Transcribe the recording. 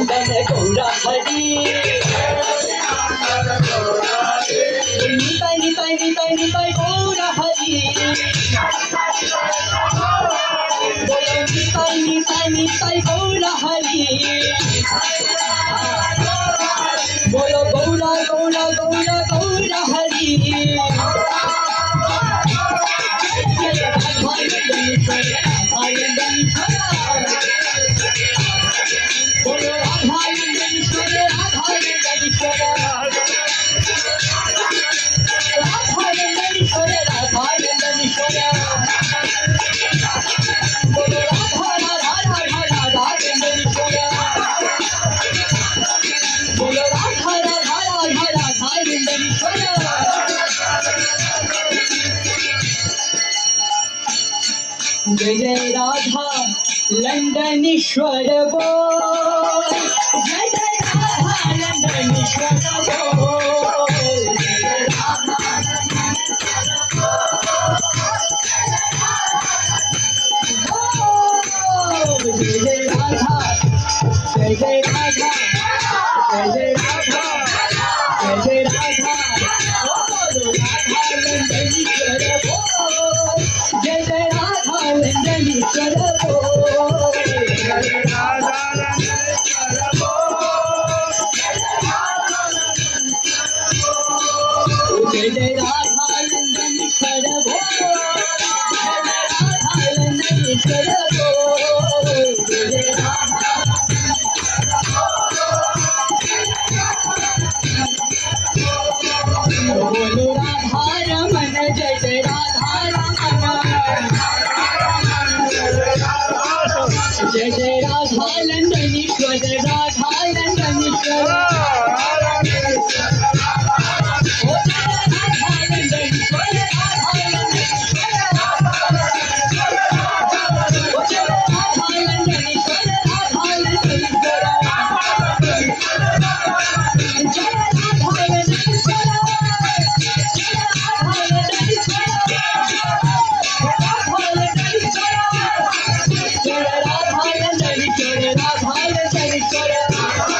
नंदन गौरा हरी निताई निताई निताई निताई गौरा हरी बोलो निताई निताई निताई गौरा हरी बोलो गौरा गौरा गौरा गौरा हरी बोलो राधा नंदनीश्वर राधा नंदनीश्वर राधा नंदनीश्वर राधा नंदनीश्वर बोलो राधा राधा राधा राधा नंदनीश्वर बोलो राधा राधा राधा राधा नंदनीश्वर जय जय राधा लंडनेश्वर बोल जय जय राधा लंडनेश्वर बोल जय जय राधा जय जय राधा जय जय राधा जय जय राधा जय जय राधा राधा लंडनेश्वर बोल जय जय राधा लंडनेश्वर बोल जय राधा लंडनेश्वर बोल जय जय राधा लंडनेश्वर बोल जय जय राधा लंडनेश्वर बोल जय जय राधा बोलो राधा रमन जय जय राधा रमन जय जय राधा लंडनेश्वर राधा लंडनेश्वर ओ जय राधा लंडनेश्वर राधा लंडनेश्वर ओ जय राधा लंडनेश्वर राधा लंडनेश्वर जय राधा लंडनेश्वर राधा